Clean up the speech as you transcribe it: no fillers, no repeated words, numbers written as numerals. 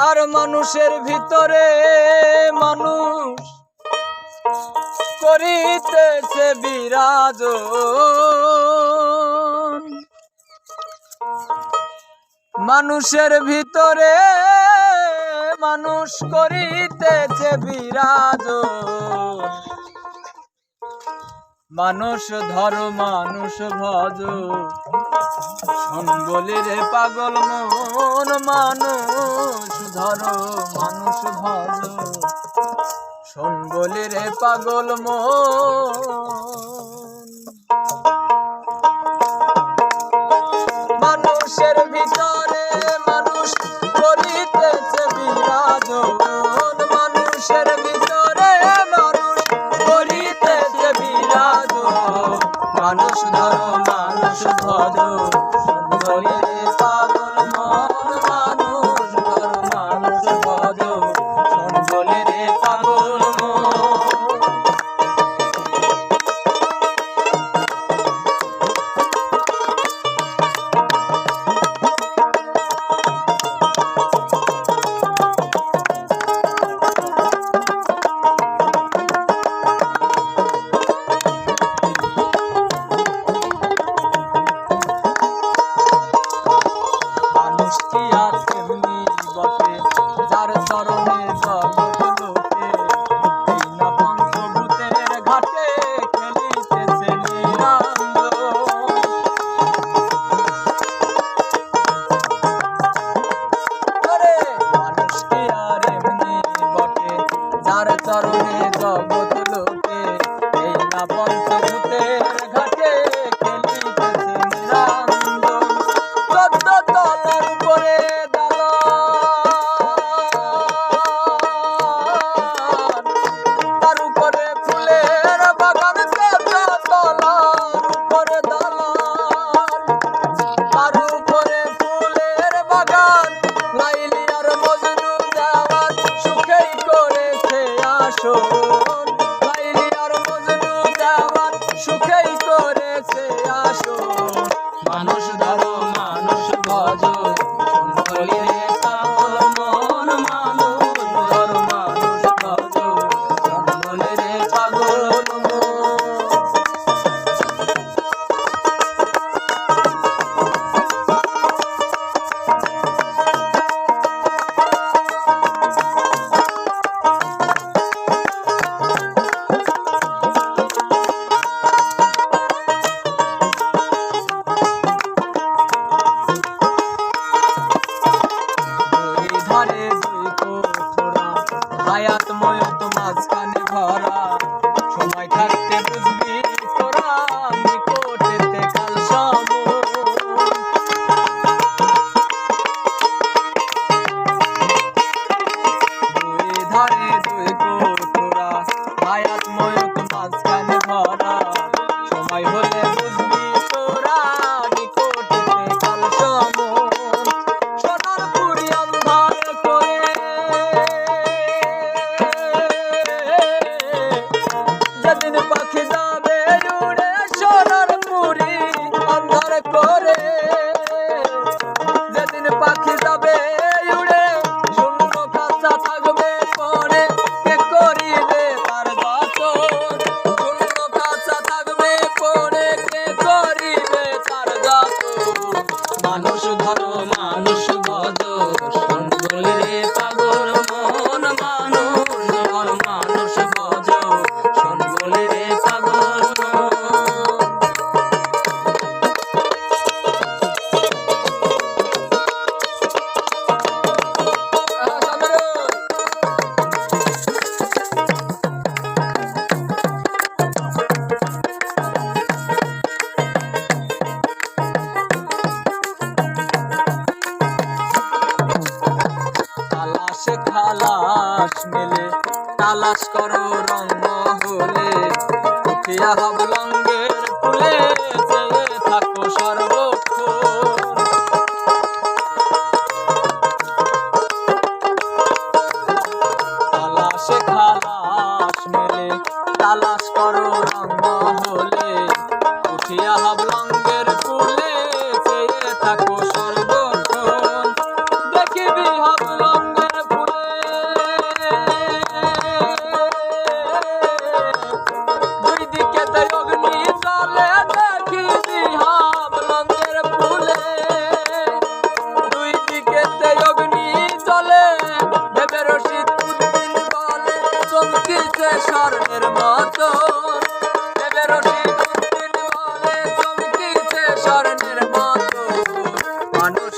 আর মানুষের ভিতরে মানুষ করিতেছে বিরাজ, মানুষের ভিতরে মানুষ করিতেছে বিরাজ। মানুষ ধর মানুষ ভজ, শোন বলি রে পাগল মন। মানুষ ধর মানুষ ভজ, শোন বলি রে পাগল মন। মানুষের ভিতরে মানুষ করিতেছে বিরাজ, মানুষের ভিতরে মানুষ করিতেছে বিরাজ। মানুষ ধর মানুষ ভজ, শোন বলি রে পাগল মন। মানুষ ধর মানুষ ভজ, শোন বলি রে পাগল মন। যার চরণে জগৎ লোকে, বিনা পঞ্চভূতের ঘাটে খেলিতেছে নীলাঞ্জন। মানুষ কি আর এমনি বটে, যার চরণে জগৎ লোকে, এই না পঞ্চভূতের ঘাটে খেলিতেছে নীলাঞ্জন। 14 তলার উপরে লাইলি আর মজনু দেওয়ান সুখেই করেছে আসর। মানুষ ধরো মানুষ ভজ, শোন বলি রে পাগল মন। মানুষ ধরো মানুষ ভজ, শোন বলি রে পাগল মন। হায়াত ময়ত মাঝখানে ভরা, সময় থাকতে বুঝবি তোরা নিকটেতে কাল সময়। দুই ধারে দুই কোঠরা, হায়াত ময়ত মাঝখানে ভরা, সময় হলে বুঝবি তোরা নিকটেতে কাল সময়। সোনার পুরি আন্ধার করে যেদিন পাখি যাবে উড়ে, সোনার পুরি আন্ধার করে যেদিন পাখি যাবে উড়ে, শূন্য কাঁচা থাকবে পরে কে করিবে তার যতন। শূন্য কাঁচা থাকবে পরে কে করিবে তার যতন। মানুষ ধরো মানুষ ভজ, শোন বলি রে পাগল মন। মানুষ ধর মানুষ ভজ, শোন বলি রে পাগল মন। খালাস মেলে তালাশ করো রং মহলে, উঠিয়া হাবলঙ্গের ফুলে চেয়ে থাকো সর্বক্ষণ। তালাশে খালাস মেলে তালাশ করো রং মহলে, উঠিয়া হাবলঙ্গের ফুলে চেয়ে থাকো সর্বক্ষণ। মানুষ